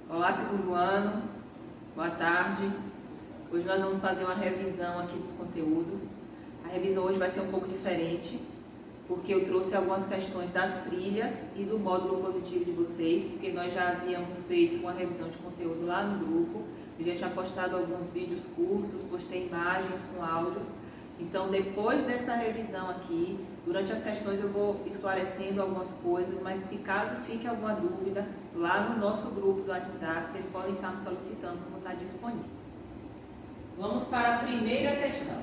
Olá, segundo ano, boa tarde. Hoje nós vamos fazer uma revisão aqui dos conteúdos. A revisão hoje vai ser um pouco diferente, porque eu trouxe algumas questões das trilhas e do módulo positivo de vocês, porque nós já havíamos feito uma revisão de conteúdo lá no grupo. Eu já tinha postado alguns vídeos curtos, postei imagens com áudios. Então, depois dessa revisão aqui, durante as questões eu vou esclarecendo algumas coisas, mas se caso fique alguma dúvida, lá no nosso grupo do WhatsApp, vocês podem estar me solicitando como está disponível. Vamos para a primeira questão.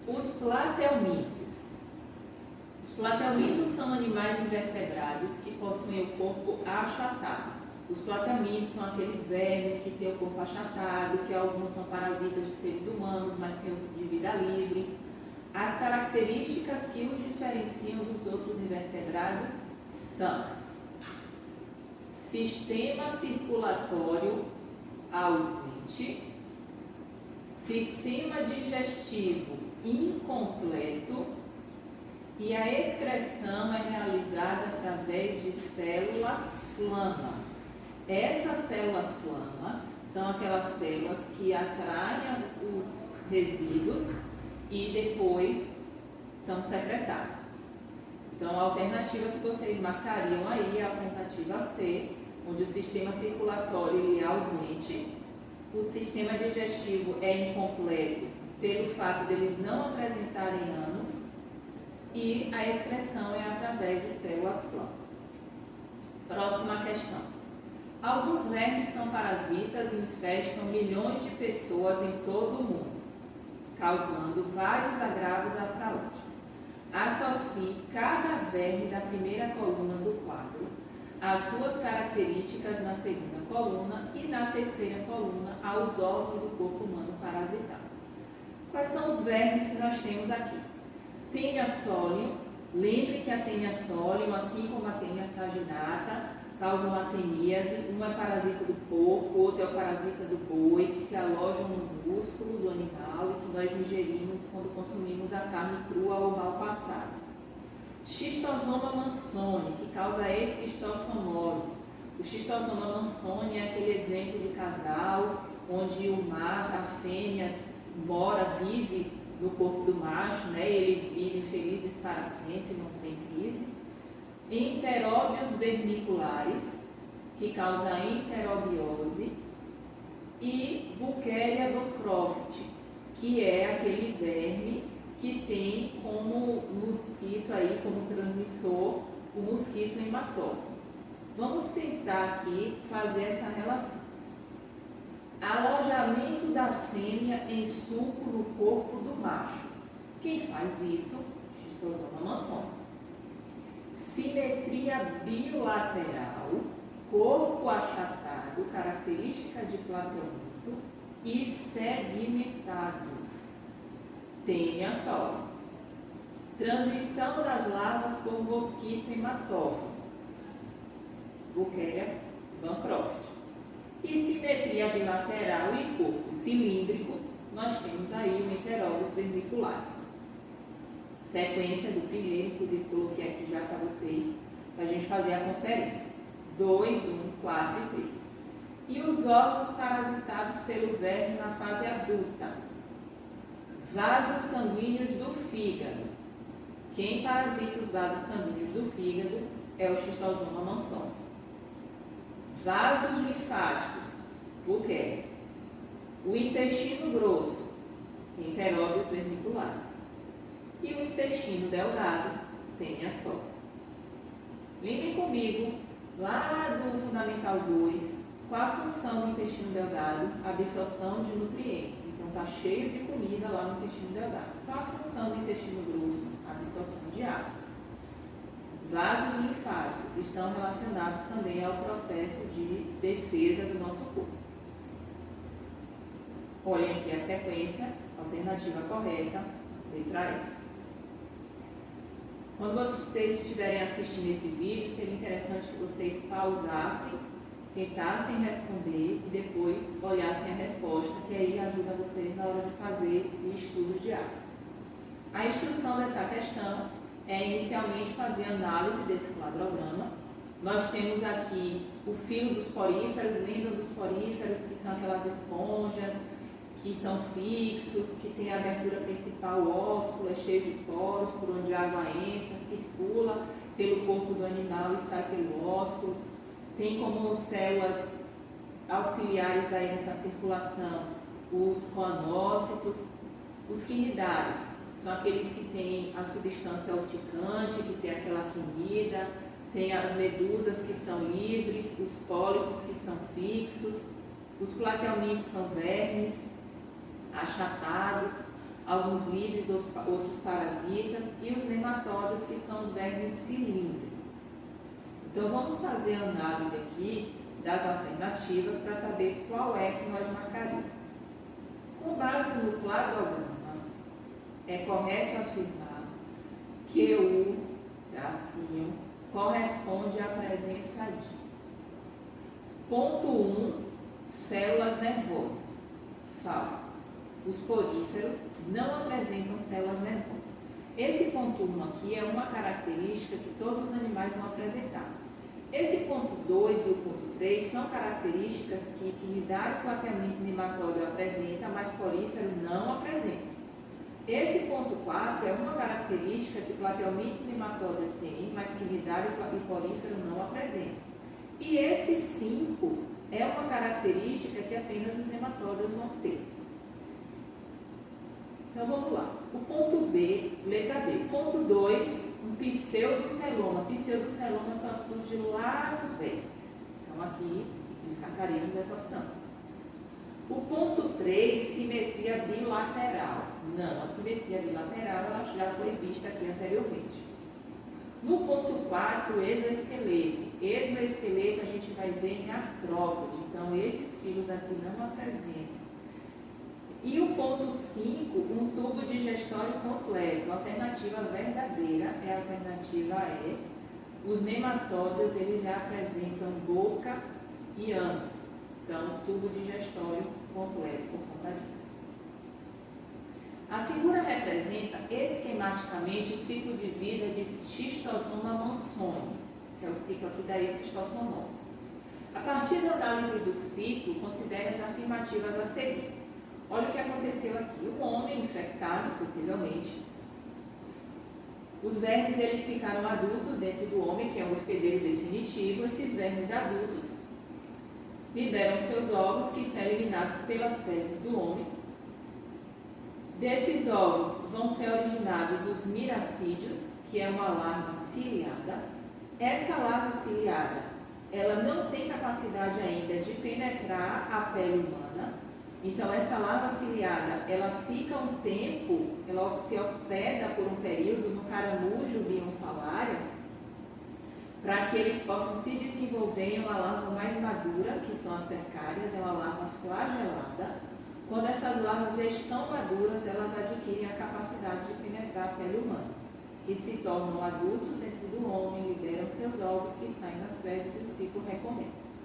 Os platelmintos. Os platelmintos são animais invertebrados que possuem o corpo achatado. Os platelmintos são aqueles vermes que têm o corpo achatado, que alguns são parasitas de seres humanos, mas têm os de vida livre. As características que os diferenciam dos outros invertebrados são sistema circulatório ausente, sistema digestivo incompleto e a excreção é realizada através de células flama. Essas células flama são aquelas células que atraem os resíduos e depois são secretados. Então, a alternativa que vocês marcariam aí é a alternativa C, onde o sistema circulatório ele é ausente, o sistema digestivo é incompleto pelo fato deles não apresentarem ânus e a excreção é através de células flama. Próxima questão. Alguns vermes são parasitas e infestam milhões de pessoas em todo o mundo, causando vários agravos à saúde. Associe cada verme da primeira coluna do quadro às suas características na segunda coluna e na terceira coluna aos órgãos do corpo humano parasitado. Quais são os vermes que nós temos aqui? Taenia solium, lembre que a Taenia solium, assim como a Taenia saginata, causam ateníase, um é parasita do porco, outro é o parasita do boi, que se alojam no músculo do animal e que nós ingerimos quando consumimos a carne crua ou mal passada. Schistosoma mansoni, que causa a esquistossomose. O Schistosoma mansoni é aquele exemplo de casal onde o macho, a fêmea, vive no corpo do macho, né? Eles vivem felizes para sempre, não tem crise. Enteróbios vermiculares, que causa a enterobiose, e Wucheria bancroft, que é aquele verme que tem como mosquito aí, como transmissor, o mosquito hematófago. Vamos tentar aqui fazer essa relação. Alojamento da fêmea em suco no corpo do macho. Quem faz isso? Schistosoma mansoni. Simetria bilateral, corpo achatado, característica de platelminto e segmentado. Taenia solium. Transmissão das larvas por mosquito hematófago. Wucheria bancroft. E simetria bilateral e corpo cilíndrico, nós temos aí o Enteróbios vermiculares. Sequência do primeiro, inclusive coloquei aqui já para vocês, para a gente fazer a conferência. 2, 1, 4 e 3. E os órgãos parasitados pelo verme na fase adulta. Vasos sanguíneos do fígado. Quem parasita os vasos sanguíneos do fígado é o Schistosoma mansoni. Vasos linfáticos, Wucheria. O intestino grosso, Enteróbios vermiculares. E o intestino delgado, Taenia solium. Lembrem comigo, lá do Fundamental 2, qual a função do intestino delgado? Absorção de nutrientes. Então, está cheio de comida lá no intestino delgado. Qual a função do intestino grosso? Absorção de água. Vasos linfáticos estão relacionados também ao processo de defesa do nosso corpo. Olhem aqui a sequência, alternativa correta, letra E. Quando vocês estiverem assistindo esse vídeo, seria interessante que vocês pausassem, tentassem responder e depois olhassem a resposta, que aí ajuda vocês na hora de fazer o estudo diário. A instrução dessa questão é inicialmente fazer análise desse cladograma Nós temos aqui o filo dos poríferos, lembram dos poríferos, que são aquelas esponjas que são fixos, que tem a abertura principal óscula, cheio de poros, por onde a água entra, circula pelo corpo do animal e sai pelo ósculo. Tem como células auxiliares daí nessa circulação os coanócitos, os quinidários, são aqueles que têm a substância urticante, que tem aquela quinida, tem as medusas que são livres, os pólipos que são fixos, os platelmintes são vermes, achatados, alguns livres, outros parasitas, e os nematódios que são os vermes cilíndricos. Então vamos fazer a análise aqui das alternativas para saber qual é que nós marcaríamos. Com base no cladograma, é correto afirmar que o tracinho corresponde à presença de ponto 1, células nervosas. Falso. Os poríferos não apresentam células nervosas. Esse ponto 1 aqui é uma característica que todos os animais vão apresentar. Esse ponto 2 e o ponto 3 são características que quinidário, platelminto, nematódio apresenta, mas porífero não apresenta. Esse ponto 4 é uma característica que platelminto e nematódio tem, mas quinidário e porífero não apresentam. E esse 5 é uma característica que apenas os nematódios vão ter. Então vamos lá. O ponto B, letra B. Ponto 2, um pseudoceloma. Pseudoceloma só surge lá nos vermes. Então aqui descartaríamos essa opção. O ponto 3, simetria bilateral. Não, a simetria bilateral ela já foi vista aqui anteriormente. No ponto 4, exoesqueleto. Exoesqueleto a gente vai ver em artrópode. Então esses filos aqui não apresentam. E o ponto 5, um tubo digestório completo. A alternativa verdadeira é a alternativa E. Os nematódios eles já apresentam boca e ânus. Então, tubo digestório completo por conta disso. A figura representa esquematicamente o ciclo de vida de Schistosoma mansoni, que é o ciclo aqui da esquistossomose. A partir da análise do ciclo, considere as afirmativas a seguir. Olha o que aconteceu aqui. Um homem infectado, possivelmente. Os vermes eles ficaram adultos dentro do homem, que é um hospedeiro definitivo. Esses vermes adultos liberam seus ovos, que são eliminados pelas fezes do homem. Desses ovos vão ser originados os miracídios, que é uma larva ciliada. Essa larva ciliada, ela não tem capacidade ainda de penetrar a pele humana. Então, essa larva ciliada, ela fica um tempo, ela se hospeda por um período no caramujo bionfalário, para que eles possam se desenvolver em uma larva mais madura, que são as cercárias, é uma larva flagelada. Quando essas larvas já estão maduras, elas adquirem a capacidade de penetrar a pele humana, e se tornam adultos dentro do homem, liberam seus ovos que saem das fezes e o ciclo recomeça.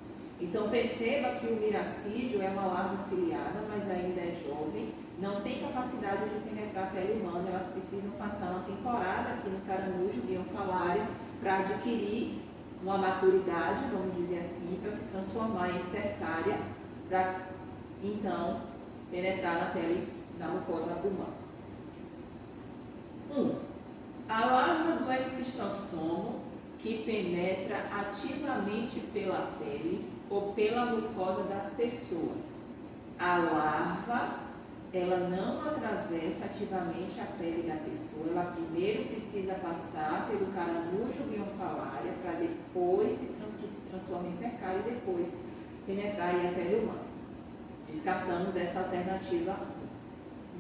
Então perceba que o miracídio é uma larva ciliada, mas ainda é jovem, não tem capacidade de penetrar a pele humana, elas precisam passar uma temporada aqui no caramujo bionfalário para adquirir uma maturidade, vamos dizer assim, para se transformar em cercária, para então penetrar na pele da mucosa humana. 1. A larva do esquistossomo que penetra ativamente pela pele ou pela mucosa das pessoas. A larva, ela não atravessa ativamente a pele da pessoa, ela primeiro precisa passar pelo caramujo bionfalária para depois se transformar em cercária e depois penetrar a pele humana. Descartamos essa alternativa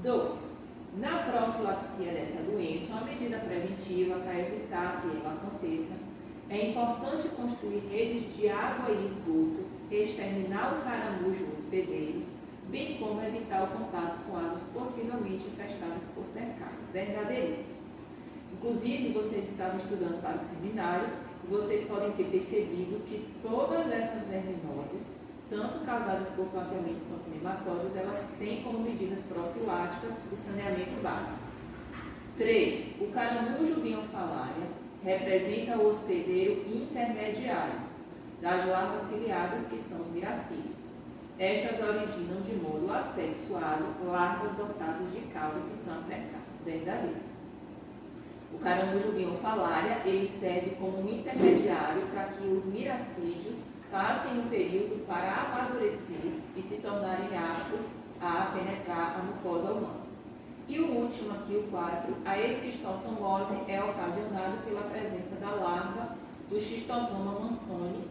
2. Na profilaxia dessa doença, uma medida preventiva para evitar que ela aconteça, é importante construir redes de água e esgoto, exterminar o caramujo hospedeiro, bem como evitar o contato com águas possivelmente infestadas por cercários. Verdadeiríssimo. Inclusive, vocês estavam estudando para o seminário e vocês podem ter percebido que todas essas verminoses, tanto causadas por platelmintos quanto nematódios, elas têm como medidas profiláticas o saneamento básico. 3. O caramujo bionfalária representa o hospedeiro intermediário das larvas ciliadas, que são os miracídios. Estas originam de modo assexuado larvas dotadas de cauda, que são as cercadas. Vem dali. O caramujo biofalaria, ele serve como um intermediário para que os miracídios passem um período para amadurecer e se tornarem aptos a penetrar a mucosa humana. E o último aqui, o 4, a esquistossomose é ocasionada pela presença da larva do Schistosoma mansoni,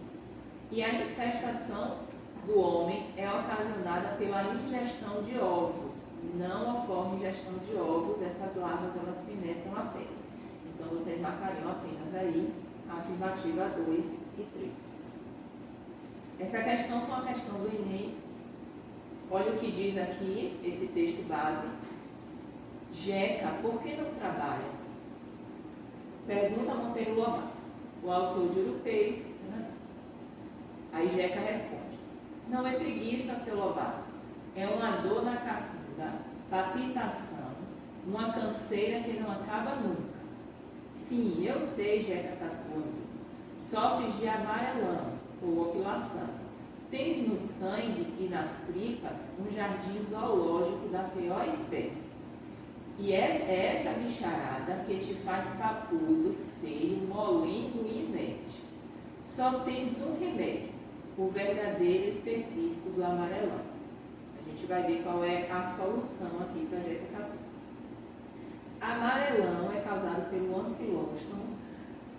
e a infestação do homem é ocasionada pela ingestão de ovos. Não ocorre ingestão de ovos, essas larvas elas penetram a pele. Então vocês marcariam apenas aí a afirmativa 2 e 3. Essa questão foi uma questão do Enem. Olha o que diz aqui, esse texto base. Jeca, por que não trabalhas? Pergunta Monteiro Lobato, o autor de Urupês. Né? Aí Jeca responde: não é preguiça, seu Lobato, é uma dor na capunda, palpitação, uma canseira que não acaba nunca. Sim, eu sei, Jeca Tatuando, sofres de amarelão ou opilação. Tens no sangue e nas tripas um jardim zoológico da pior espécie. E é essa bicharada que te faz papudo, feio, molengo e inerte. Só tens um remédio, o verdadeiro específico do amarelão. A gente vai ver qual é a solução aqui para a Jeca Tatu. Amarelão é causado pelo ancilóstomo.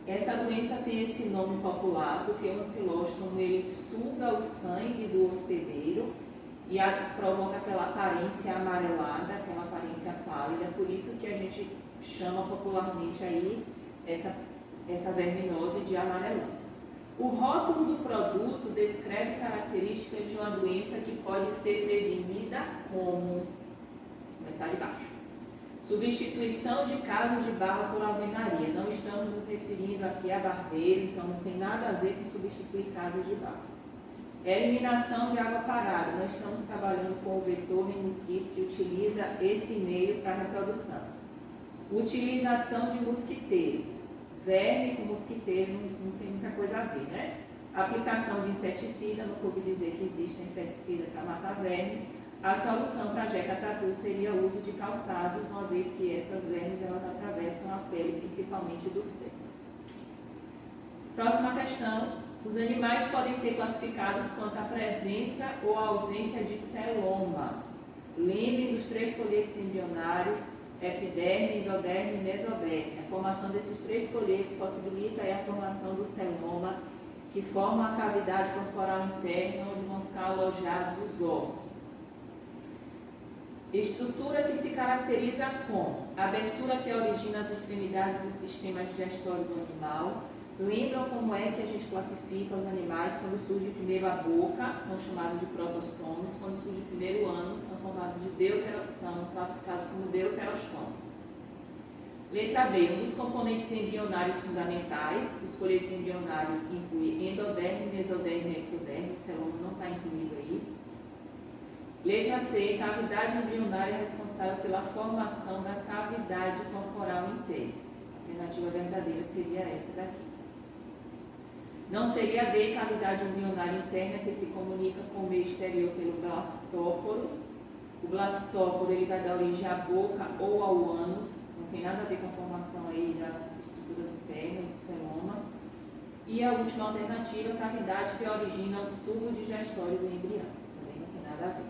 Essa doença tem esse nome popular porque o ancilóstomo ele suga o sangue do hospedeiro e provoca aquela aparência amarelada, aquela aparência pálida. Por isso que a gente chama popularmente aí essa verminose de amarelão. O rótulo do produto descreve características de uma doença que pode ser prevenida como, começar de baixo, substituição de casas de barro por alvenaria. Não estamos nos referindo aqui a barbeiro, então não tem nada a ver com substituir casas de barro. Eliminação de água parada. Não estamos trabalhando com o vetor nem mosquito que utiliza esse meio para reprodução. Utilização de mosquiteiro. Verme com mosquiteiro não tem muita coisa a ver, né? Aplicação de inseticida. Não coube dizer que existe inseticida para matar verme. A solução para a Jeca Tatu seria o uso de calçados, uma vez que essas vermes elas atravessam a pele, principalmente dos pés. Próxima questão. Os animais podem ser classificados quanto à presença ou à ausência de celoma. Lembre dos 3 folhetos embrionários, epiderme, endoderme e mesoderme. A formação desses 3 folhetos possibilita a formação do celoma, que forma a cavidade corporal interna, onde vão ficar alojados os órgãos. Estrutura que se caracteriza com abertura que origina as extremidades do sistema digestório do animal. Lembram como é que a gente classifica os animais? Quando surge primeiro a boca, são chamados de protostomos. Quando surge primeiro o ânus, são são classificados como deuterostomos. Letra B. Um dos componentes embrionários fundamentais. Os folhetos embrionários incluem endoderme, mesoderme e ectoderme. O celoma não está incluído aí. Letra C. Cavidade embrionária responsável pela formação da cavidade corporal inteira. A alternativa verdadeira seria essa daqui. Não seria D, cavidade embrionária interna que se comunica com o meio exterior pelo blastóporo. O blastóporo ele vai dar origem à boca ou ao ânus, não tem nada a ver com a formação aí das estruturas internas do celoma. E a última alternativa, cavidade que origina o tubo digestório do embrião, também não tem nada a ver.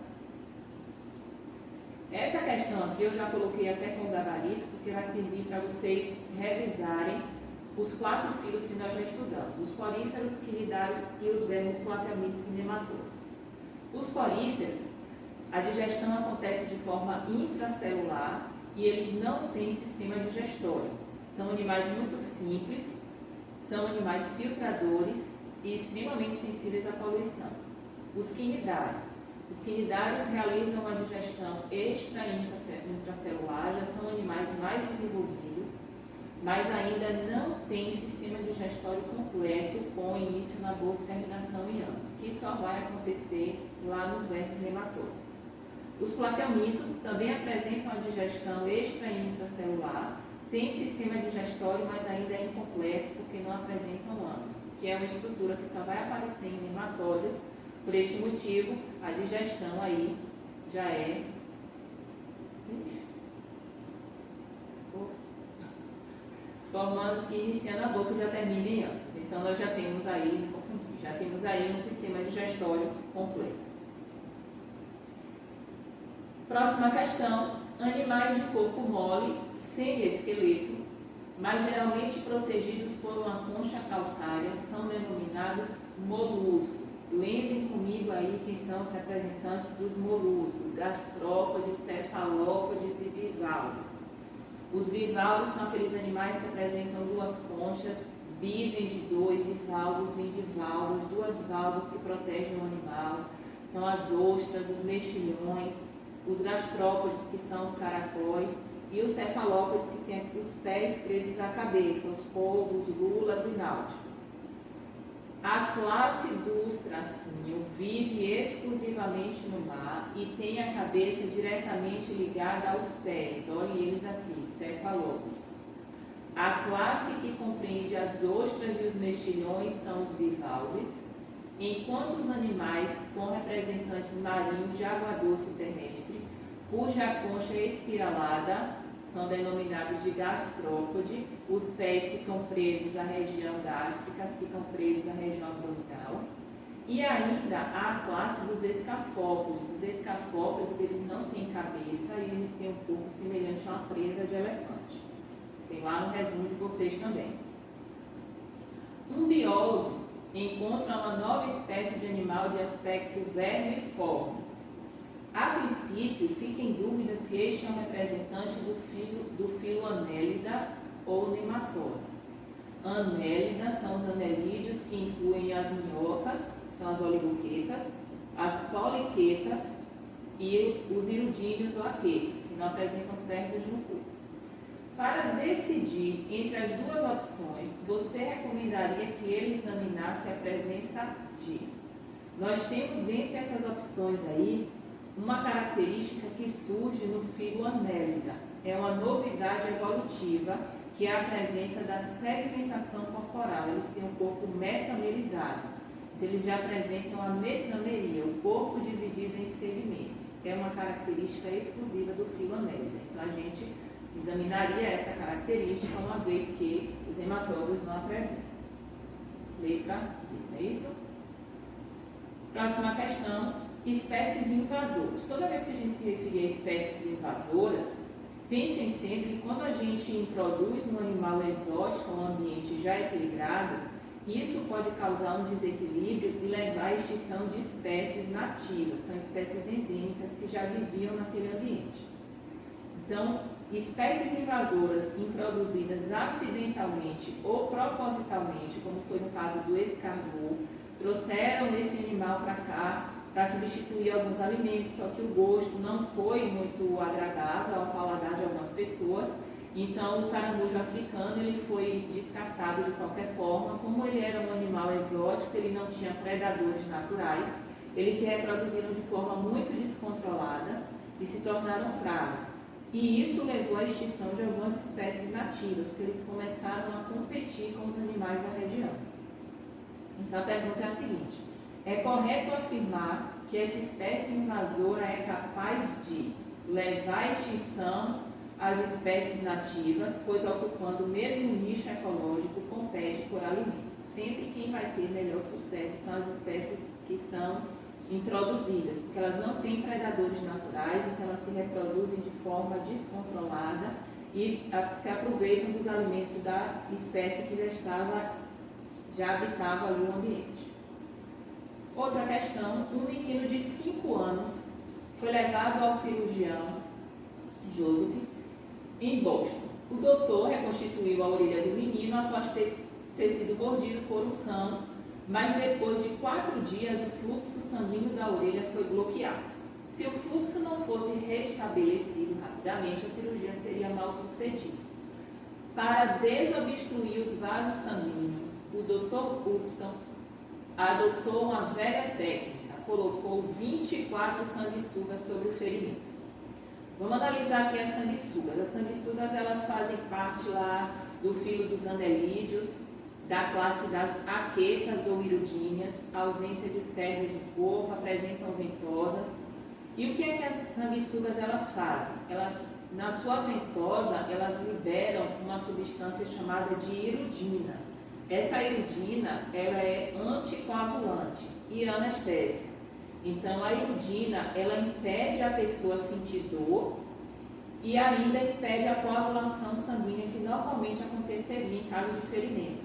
Essa questão aqui eu já coloquei até com o gabarito, porque vai servir para vocês revisarem os 4 filos que nós já estudamos, os poríferos, quinidários e os vermes platelmites e nematodos. Os poríferos, a digestão acontece de forma intracelular e eles não têm sistema digestório. São animais muito simples, são animais filtradores e extremamente sensíveis à poluição. Os quinidários realizam a digestão extra e intracelular, já são animais mais desenvolvidos, mas ainda não tem sistema digestório completo com início na boca e terminação em ânus, que só vai acontecer lá nos vermes nematodos. Os platelmitos também apresentam a digestão extra e intracelular, tem sistema digestório, mas ainda é incompleto porque não apresentam ânus, que é uma estrutura que só vai aparecer em nematóides. Por este motivo, a digestão aí já é formando que iniciando a boca já termina em ânus. Então nós já temos aí, já temos aí um sistema digestório completo. Próxima questão: animais de corpo mole, sem esqueleto, mas geralmente protegidos por uma concha calcária, são denominados moluscos. Lembrem comigo aí quem são os representantes dos moluscos: gastrópodes, cefalópodes e bivalves. Os bivalves são aqueles animais que apresentam duas conchas, bi vem de dois e valvos vem de valvos, duas valvas que protegem o animal. São as ostras, os mexilhões, os gastrópodes, que são os caracóis, e os cefalópodes, que têm os pés presos à cabeça, os polvos, lulas e náuticos. A classe dos tracinho vive exclusivamente no mar e tem a cabeça diretamente ligada aos pés. Olhem eles aqui, cefalópodes. A classe que compreende as ostras e os mexilhões são os bivalves, enquanto os animais com representantes marinhos de água doce terrestre, cuja concha é espiralada, são denominados de gastrópode. Os pés ficam presos à região gástrica, ficam presos à região abdominal. E ainda há a classe dos escafópodes. Os escafópodes, eles não têm cabeça e eles têm um corpo semelhante a uma presa de elefante. Tem lá no resumo de vocês também. Um biólogo encontra uma nova espécie de animal de aspecto vermiforme. A princípio, fica em dúvida se este é um representante do filo Annelida ou Nematoda. Annelida são os anelídeos, que incluem as minhocas, são as oligoquetas, as poliquetas e os irudíneos ou aquetas, que não apresentam cerdas no corpo. Para decidir entre as duas opções, você recomendaria que ele examinasse a presença de... Nós temos dentre essas opções aí uma característica que surge no filo Annelida. É uma novidade evolutiva, que é a presença da segmentação corporal. Eles têm um corpo metamerizado. Então, eles já apresentam a metameria, o corpo dividido em segmentos. É uma característica exclusiva do filo Annelida. Então, a gente examinaria essa característica, uma vez que os nematóides não apresentam. Letra B, é isso? Próxima questão: espécies invasoras. Toda vez que a gente se referir a espécies invasoras, pensem sempre que quando a gente introduz um animal exótico a um ambiente já equilibrado, isso pode causar um desequilíbrio e levar à extinção de espécies nativas. São espécies endêmicas que já viviam naquele ambiente. Então, espécies invasoras introduzidas acidentalmente ou propositalmente, como foi no caso do escargot, trouxeram esse animal para cá para substituir alguns alimentos, só que o gosto não foi muito agradável ao paladar de algumas pessoas. Então, o caramujo africano ele foi descartado de qualquer forma. Como ele era um animal exótico, ele não tinha predadores naturais, eles se reproduziram de forma muito descontrolada e se tornaram pragas. E isso levou à extinção de algumas espécies nativas, porque eles começaram a competir com os animais da região. Então, a pergunta é a seguinte: é correto afirmar que essa espécie invasora é capaz de levar à extinção as espécies nativas, pois ocupando o mesmo nicho ecológico, compete por alimento? Sempre quem vai ter melhor sucesso são as espécies que são introduzidas, porque elas não têm predadores naturais, então elas se reproduzem de forma descontrolada e se aproveitam dos alimentos da espécie que já habitava ali o ambiente. Outra questão: um menino de 5 anos foi levado ao cirurgião Joseph em Boston. O doutor reconstituiu a orelha do menino após ter sido mordido por um cão, mas depois de 4 dias o fluxo sanguíneo da orelha foi bloqueado. Se o fluxo não fosse restabelecido rapidamente, a cirurgia seria mal sucedida. Para desobstruir os vasos sanguíneos, o Dr. Upton adotou uma velha técnica: colocou 24 sanguessugas sobre o ferimento. Vamos analisar aqui as sanguessugas. As sanguessugas, elas fazem parte lá do filo dos anelídeos, da classe das aquetas ou irudíneas, ausência de cérebro de corpo, apresentam ventosas. E o que é que as sanguessugas elas fazem? Elas, na sua ventosa, elas liberam uma substância chamada de irudina. Essa irudina, ela é anticoagulante e anestésica. Então, a irudina, ela impede a pessoa a sentir dor e ainda impede a coagulação sanguínea que normalmente aconteceria em caso de ferimento.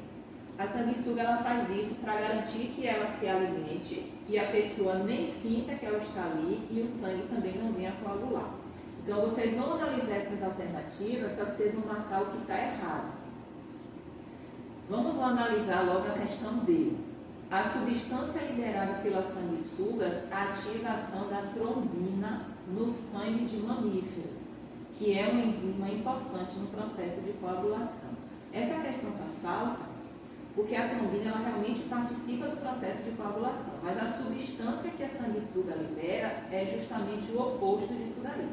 A sanguessuga, ela faz isso para garantir que ela se alimente e a pessoa nem sinta que ela está ali e o sangue também não venha coagular. Então, vocês vão analisar essas alternativas, só que vocês vão marcar o que está errado. Vamos lá analisar logo a questão B. A substância liberada pelas sanguessugas ativa a ação da trombina no sangue de mamíferos, que é uma enzima importante no processo de coagulação. Essa questão está falsa, porque a trombina ela realmente participa do processo de coagulação, mas a substância que a sanguessuga libera é justamente o oposto disso daí.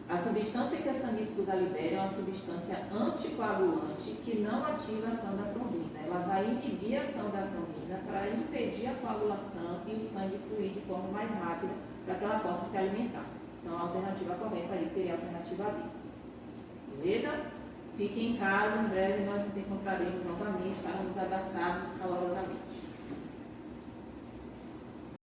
A substância que a sanguessuga libera é uma substância anticoagulante que não ativa a ação da trombina. Ela vai inibir a ação da trombina para impedir a coagulação e o sangue fluir de forma mais rápida para que ela possa se alimentar. Então, a alternativa correta aí seria a alternativa B. Beleza? Fiquem em casa, em breve nós nos encontraremos novamente para nos abraçarmos calorosamente.